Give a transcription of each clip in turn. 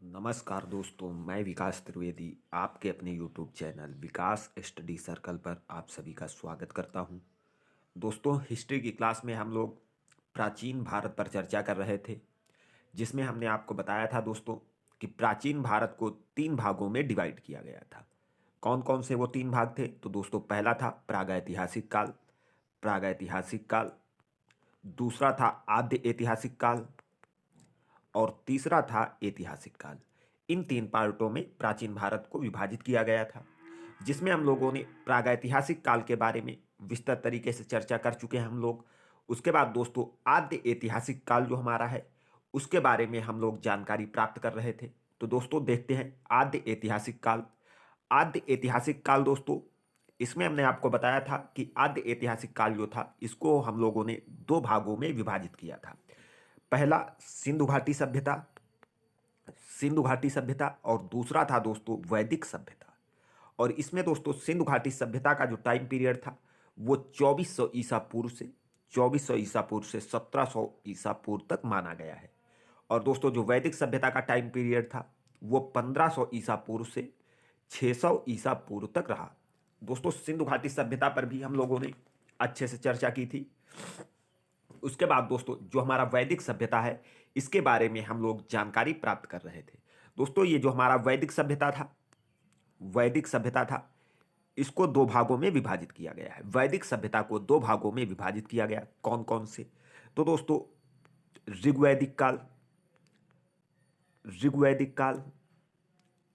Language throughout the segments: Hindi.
नमस्कार दोस्तों, मैं विकास त्रिवेदी आपके अपने YouTube चैनल विकास स्टडी सर्कल पर आप सभी का स्वागत करता हूं। दोस्तों, हिस्ट्री की क्लास में हम लोग प्राचीन भारत पर चर्चा कर रहे थे, जिसमें हमने आपको बताया था दोस्तों कि प्राचीन भारत को तीन भागों में डिवाइड किया गया था। कौन कौन से वो तीन भाग थे? तो दोस्तों, पहला था प्रागैतिहासिक काल, प्रागैतिहासिक काल, दूसरा था आद्य ऐतिहासिक काल और तीसरा था ऐतिहासिक काल। इन तीन पार्टों में प्राचीन भारत को विभाजित किया गया था, जिसमें हम लोगों ने प्रागैतिहासिक काल के बारे में विस्तृत तरीके से चर्चा कर चुके हैं हम लोग। उसके बाद दोस्तों आद्य ऐतिहासिक काल जो हमारा है, उसके बारे में हम लोग जानकारी प्राप्त कर रहे थे। तो दोस्तों देखते हैं आद्य ऐतिहासिक काल। आद्य ऐतिहासिक काल दोस्तों, इसमें हमने आपको बताया था कि आद्य ऐतिहासिक काल जो था, इसको हम लोगों ने दो भागों में विभाजित किया था। पहला सिंधु घाटी सभ्यता और दूसरा था दोस्तों वैदिक सभ्यता। और इसमें दोस्तों सिंधु घाटी सभ्यता का जो टाइम पीरियड था, वो 2400 ईसा पूर्व से 1700 ईसा पूर्व तक माना गया है। और दोस्तों जो वैदिक सभ्यता का टाइम पीरियड था, वो 1500 ईसा पूर्व से 600 ईसा पूर्व तक रहा। दोस्तों सिंधु घाटी सभ्यता पर भी हम लोगों ने अच्छे से चर्चा की थी। उसके बाद दोस्तों जो हमारा वैदिक सभ्यता है, इसके बारे में हम लोग जानकारी प्राप्त कर रहे थे। दोस्तों ये जो हमारा वैदिक सभ्यता था, इसको दो भागों में विभाजित किया गया है। वैदिक सभ्यता को दो भागों में विभाजित किया गया। कौन कौन से? तो दोस्तों ऋग्वैदिक काल, ऋग्वैदिक काल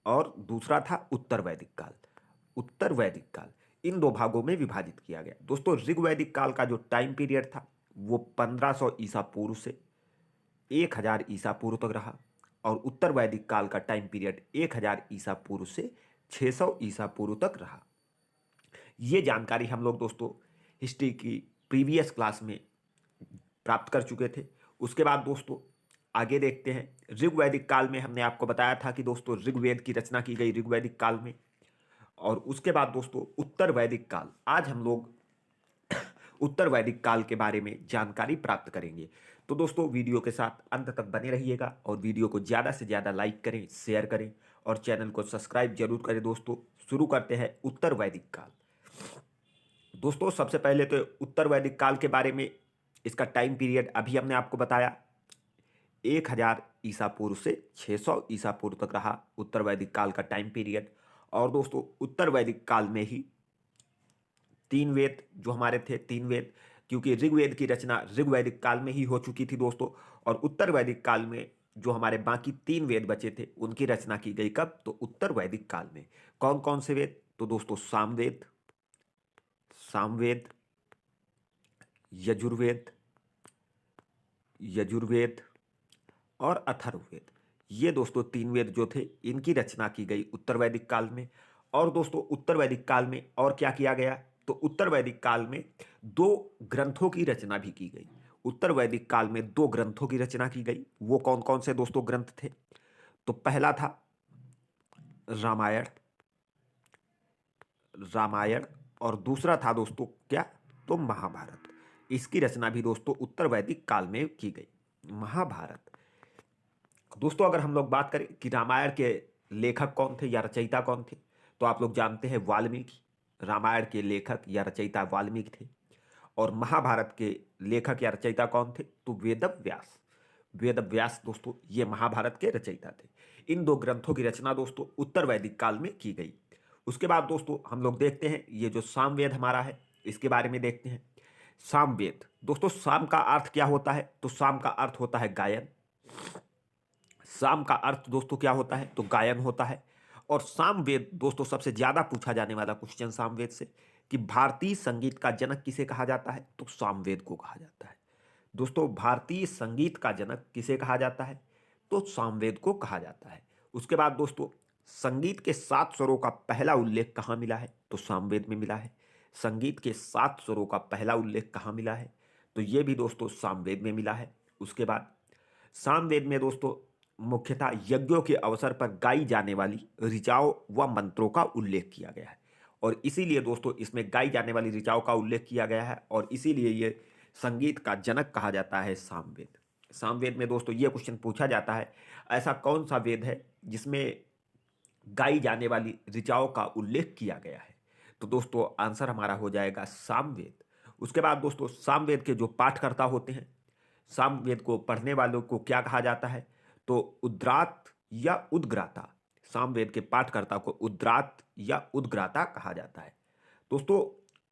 और दूसरा था उत्तर वैदिक काल। इन दो भागों में विभाजित किया गया। दोस्तों ऋग्वैदिक काल का जो टाइम पीरियड था, वो 1500 ईसा पूर्व से 1000 ईसा पूर्व तक रहा। और उत्तर वैदिक काल का टाइम पीरियड 1000 ईसा पूर्व से 600 ईसा पूर्व तक रहा। ये जानकारी हम लोग दोस्तों हिस्ट्री की प्रीवियस क्लास में प्राप्त कर चुके थे। उसके बाद दोस्तों आगे देखते हैं। ऋग्वैदिक काल में हमने आपको बताया था कि दोस्तों ऋग्वेद की रचना की गई ऋग्वैदिक काल में। और उसके बाद दोस्तों उत्तर वैदिक काल, आज हम लोग उत्तर वैदिक काल के बारे में जानकारी प्राप्त करेंगे। तो दोस्तों वीडियो के साथ अंत तक बने रहिएगा और वीडियो को ज़्यादा से ज़्यादा लाइक करें, शेयर करें और चैनल को सब्सक्राइब जरूर करें। दोस्तों शुरू करते हैं उत्तर वैदिक काल। दोस्तों सबसे पहले तो उत्तर वैदिक काल के बारे में, इसका टाइम पीरियड अभी हमने आपको बताया 1000 ईसा पूर्व से 600 ईसा पूर्व तक रहा उत्तर वैदिक काल का टाइम पीरियड। और दोस्तों उत्तर वैदिक काल में ही तीन वेद जो हमारे थे, तीन वेद, क्योंकि ऋग्वेद की रचना ऋग्वैदिक काल में ही हो चुकी थी दोस्तों। और उत्तर वैदिक काल में जो हमारे बाकी तीन वेद बचे थे, उनकी रचना की गई कब? तो उत्तर वैदिक काल में। कौन कौन से वेद? तो दोस्तों सामवेद, यजुर्वेद, और अथर्ववेद। ये दोस्तों तीन वेद जो थे, इनकी रचना की गई उत्तर वैदिक काल में। और दोस्तों उत्तर वैदिक काल में और क्या किया गया? तो उत्तर वैदिक काल में दो ग्रंथों की रचना भी की गई। उत्तर वैदिक काल में दो ग्रंथों की रचना की गई। वो कौन कौन से दोस्तों ग्रंथ थे? तो पहला था रामायण, और दूसरा था दोस्तों क्या? तो महाभारत। इसकी रचना भी दोस्तों उत्तर वैदिक काल में की गई। महाभारत। दोस्तों अगर हम लोग बात करें कि रामायण के लेखक कौन थे या रचयिता कौन थे, तो आप लोग जानते हैं वाल्मीकि। रामायण के लेखक या रचयिता वाल्मीकि थे। और महाभारत के लेखक या रचयिता कौन थे? तो वेद व्यास दोस्तों ये महाभारत के रचयिता थे। इन दो ग्रंथों की रचना दोस्तों उत्तर वैदिक काल में की गई। उसके बाद दोस्तों हम लोग देखते हैं ये जो सामवेद हमारा है, इसके बारे में देखते हैं। सामवेद दोस्तों, साम का अर्थ क्या होता है? तो साम का अर्थ होता है गायन। साम का अर्थ दोस्तों क्या होता है? तो गायन होता है। और सामवेद दोस्तों सबसे ज्यादा पूछा जाने वाला क्वेश्चन सामवेद से, कि भारतीय संगीत का जनक किसे कहा जाता है? तो सामवेद को कहा जाता है। दोस्तों भारतीय संगीत का जनक किसे कहा जाता है? तो सामवेद को कहा जाता है। उसके बाद दोस्तों संगीत के 7 स्वरों का पहला उल्लेख कहाँ मिला है? तो सामवेद में मिला है। संगीत के 7 स्वरों का पहला उल्लेख कहाँ मिला है? तो ये भी दोस्तों सामवेद में मिला है। उसके बाद सामवेद में दोस्तों मुख्यतः यज्ञों के अवसर पर गाई जाने वाली ऋचाओं व मंत्रों का उल्लेख किया गया है। और इसीलिए दोस्तों इसमें गाई जाने वाली ऋचाओं का उल्लेख किया गया है, और इसीलिए ये संगीत का जनक कहा जाता है सामवेद। सामवेद में दोस्तों ये क्वेश्चन पूछा जाता है, ऐसा कौन सा वेद है जिसमें गाई जाने वाली ऋचाओं का उल्लेख किया गया है? तो दोस्तों आंसर हमारा हो जाएगा सामवेद। उसके बाद दोस्तों सामवेद के जो पाठकर्ता होते हैं, सामवेद को पढ़ने वालों को क्या कहा जाता है? तो उद्रात या उद्ग्राता। सामवेद के पाठकर्ता को उद्रात या उद्ग्राता कहा जाता है दोस्तों।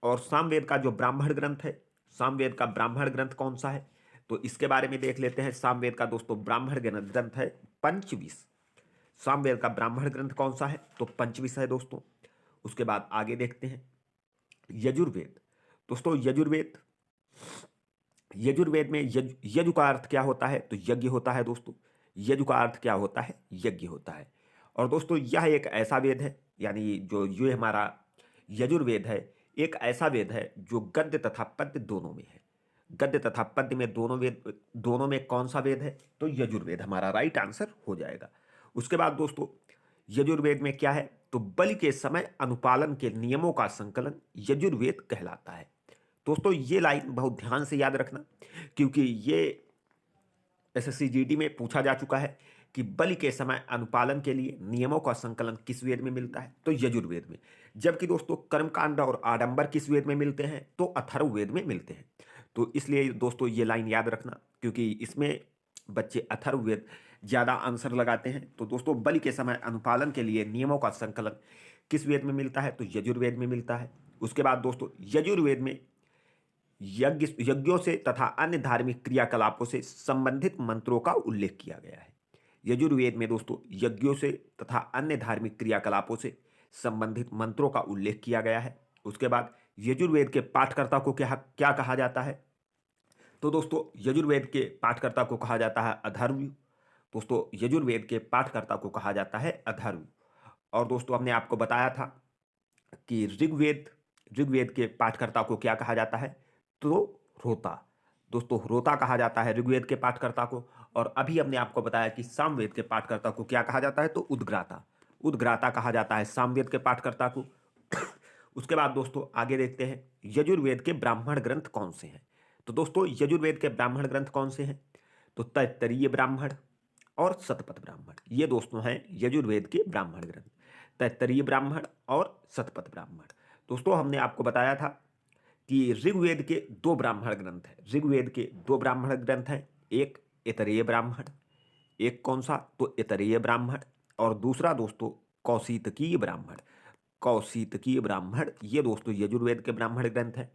और सामवेद का जो ब्राह्मण ग्रंथ है, सामवेद का ब्राह्मण ग्रंथ कौन सा है? तो इसके बारे में देख लेते हैं। सामवेद का दोस्तों ब्राह्मण ग्रंथ है पंचविश। सामवेद का ब्राह्मण ग्रंथ कौन सा है? तो पंचविश है दोस्तों। उसके बाद आगे देखते हैं यजुर्वेद। दोस्तों यजुर्वेद, यजुर्वेद में यजु का अर्थ क्या होता है? तो यज्ञ होता है दोस्तों। यजु का अर्थ क्या होता है? यज्ञ होता है। और दोस्तों यह एक ऐसा वेद है, यानी जो ये हमारा यजुर्वेद है, एक ऐसा वेद है जो गद्य तथा पद्य दोनों में है। गद्य तथा पद्य में दोनों में कौन सा वेद है? तो यजुर्वेद हमारा राइट आंसर हो जाएगा। उसके बाद दोस्तों यजुर्वेद में क्या है? तो बलि के समय अनुपालन के नियमों का संकलन यजुर्वेद कहलाता है। दोस्तों ये लाइन बहुत ध्यान से याद रखना, क्योंकि ये SSC GD में पूछा जा चुका है कि बलि के समय अनुपालन के लिए नियमों का संकलन किस वेद में मिलता है? तो यजुर्वेद में। जबकि दोस्तों कर्मकांड और आडंबर किस वेद में मिलते हैं? तो अथर्ववेद में मिलते हैं। तो इसलिए दोस्तों ये लाइन याद रखना, क्योंकि इसमें बच्चे अथर्ववेद ज़्यादा आंसर लगाते हैं। तो दोस्तों बलि के समय अनुपालन के लिए नियमों का संकलन किस वेद में मिलता है? तो यजुर्वेद में मिलता है। उसके बाद दोस्तों यजुर्वेद में यज्ञों से तथा अन्य धार्मिक क्रियाकलापों से संबंधित मंत्रों का उल्लेख किया गया है। यजुर्वेद में दोस्तों यज्ञों से तथा अन्य धार्मिक क्रियाकलापों से संबंधित मंत्रों का उल्लेख किया गया है। उसके बाद यजुर्वेद के पाठकर्ता को क्या कहा जाता है? तो दोस्तों यजुर्वेद के पाठकर्ता को कहा जाता है अथर्व। दोस्तों यजुर्वेद के पाठकर्ता को कहा जाता है अथर्व। और दोस्तों हमने आपको बताया था कि ऋग्वेद के पाठकर्ता को क्या कहा जाता है? तो होता। दोस्तों होता कहा जाता है ऋग्वेद के पाठकर्ता को। और अभी हमने आपको बताया कि सामवेद के पाठकर्ता को क्या कहा जाता है? तो उद्ग्राता। उद्ग्राता कहा जाता है सामवेद के पाठकर्ता को। उसके बाद दोस्तों आगे देखते हैं यजुर्वेद के ब्राह्मण ग्रंथ कौन से हैं? तो दोस्तों यजुर्वेद के ब्राह्मण ग्रंथ कौन से हैं? तो तैत्तरीय ब्राह्मण और शतपथ ब्राह्मण, ये दोस्तों हैं यजुर्वेद के ब्राह्मण ग्रंथ। तैत्तरीय ब्राह्मण और शतपथ ब्राह्मण। दोस्तों हमने आपको बताया था कि ऋग्वेद के दो ब्राह्मण ग्रंथ हैं। ऋग्वेद के दो ब्राह्मण ग्रंथ हैं, एक ऐतरेय ब्राह्मण, एक कौन सा? तो ऐतरेय ब्राह्मण। और दूसरा दोस्तों कौशितकीय ब्राह्मण। कौशितकीय ब्राह्मण ये दोस्तों यजुर्वेद के ब्राह्मण ग्रंथ हैं।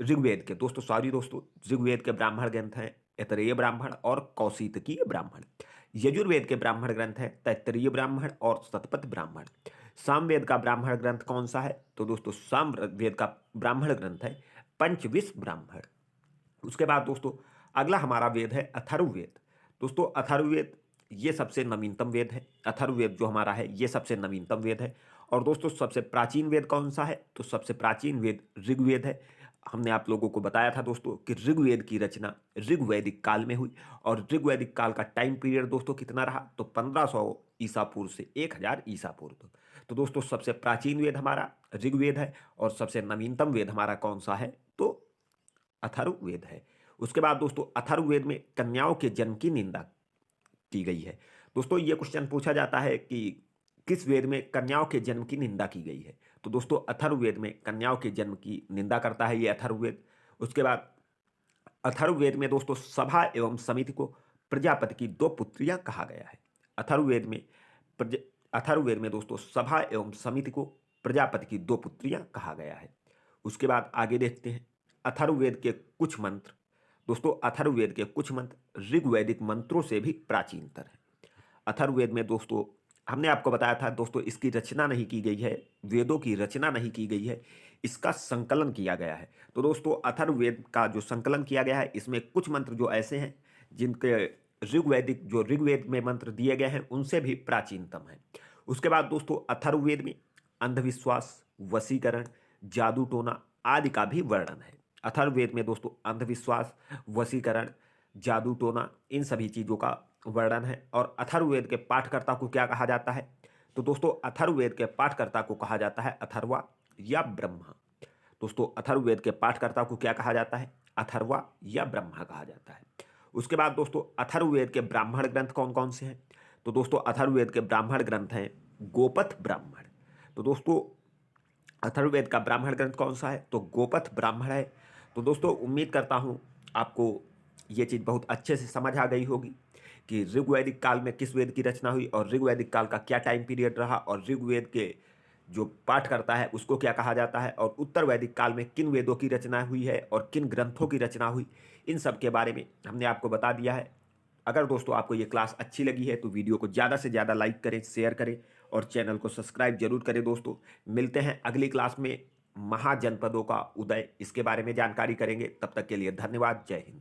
ऋग्वेद के दोस्तों ऋग्वेद के ब्राह्मण ग्रंथ हैं ऐतरेय ब्राह्मण और कौशितकीय ब्राह्मण। यजुर्वेद के ब्राह्मण ग्रंथ हैं तैत्तरीय ब्राह्मण और शतपथ ब्राह्मण। सामवेद का ब्राह्मण ग्रंथ कौन सा है? तो दोस्तों सामवेद का ब्राह्मण ग्रंथ है पंचविश ब्राह्मण। उसके बाद दोस्तों अगला हमारा वेद है अथर्ववेद। दोस्तों अथर्ववेद ये सबसे नवीनतम वेद है। अथर्ववेद जो हमारा है ये सबसे नवीनतम वेद है। और दोस्तों सबसे प्राचीन वेद कौन सा है? तो सबसे प्राचीन वेद ऋग्वेद है। हमने आप लोगों को बताया था दोस्तों कि ऋग्वेद की रचना ऋग्वैदिक काल में हुई। और ऋग्वैदिक काल का टाइम पीरियड दोस्तों कितना रहा? तो 1500 ईसा पूर्व से 1000 ईसा पूर्व। तो दोस्तों सबसे प्राचीन वेद हमारा ऋग्वेद है और सबसे नवीनतम वेद हमारा कौन सा है? तो अथर्ववेद है। उसके बाद दोस्तों अथर्ववेद में कन्याओं के जन्म की निंदा की गई है। दोस्तों ये क्वेश्चन पूछा जाता है कि किस वेद में कन्याओं के जन्म की निंदा की गई है? तो दोस्तों अथर्ववेद में कन्याओं के जन्म की निंदा करता है ये अथर्ववेद। उसके बाद अथर्ववेद में दोस्तों सभा एवं समिति को प्रजापति की दो पुत्रियां कहा गया है। अथर्ववेद में अथर्ववेद में दोस्तों सभा एवं समिति को प्रजापति की दो पुत्रियां कहा गया है। उसके बाद आगे देखते हैं अथर्ववेद के कुछ मंत्र। दोस्तों अथर्ववेद के कुछ मंत्र ऋग्वैदिक मंत्रों से भी प्राचीनतर हैं। अथर्ववेद में दोस्तों हमने आपको बताया था दोस्तों इसकी रचना नहीं की गई है, वेदों की रचना नहीं की गई है, इसका संकलन किया गया है। तो दोस्तों अथर्ववेद का जो संकलन किया गया है इसमें कुछ मंत्र जो ऐसे हैं जिनके ऋग्वेद में मंत्र दिए गए हैं उनसे भी प्राचीनतम है। उसके बाद दोस्तों अथर्ववेद में अंधविश्वास, वशीकरण, जादू टोना आदि का भी वर्णन है। अथर्ववेद में दोस्तों अंधविश्वास, वशीकरण, जादू टोना इन सभी चीज़ों का वर्णन है। और अथर्ववेद के पाठकर्ता को क्या कहा जाता है? तो दोस्तों अथर्ववेद के पाठकर्ता को कहा जाता है अथर्वा या ब्रह्मा। दोस्तों अथर्ववेद के पाठकर्ता को क्या कहा जाता है? अथर्वा या ब्रह्मा कहा जाता है। उसके बाद दोस्तों अथर्ववेद के ब्राह्मण ग्रंथ कौन कौन से हैं? तो दोस्तों अथर्ववेद के ब्राह्मण ग्रंथ हैं गोपथ ब्राह्मण। तो दोस्तों अथर्ववेद का ब्राह्मण ग्रंथ कौन सा है? तो गोपथ ब्राह्मण है। तो दोस्तों उम्मीद करता हूँ आपको ये चीज़ बहुत अच्छे से समझ आ गई होगी कि ऋग्वैदिक काल में किस वेद की रचना हुई और ऋग्वैदिक काल का क्या टाइम पीरियड रहा और ऋग्वेद के जो पाठ करता है उसको क्या कहा जाता है और उत्तर वैदिक काल में किन वेदों की रचना हुई है और किन ग्रंथों की रचना हुई, इन सब के बारे में हमने आपको बता दिया है। अगर दोस्तों आपको ये क्लास अच्छी लगी है तो वीडियो को ज़्यादा से ज़्यादा लाइक करें, शेयर करें और चैनल को सब्सक्राइब जरूर करें। दोस्तों मिलते हैं अगली क्लास में, महाजनपदों का उदय, इसके बारे में जानकारी करेंगे। तब तक के लिए धन्यवाद। जय हिंद।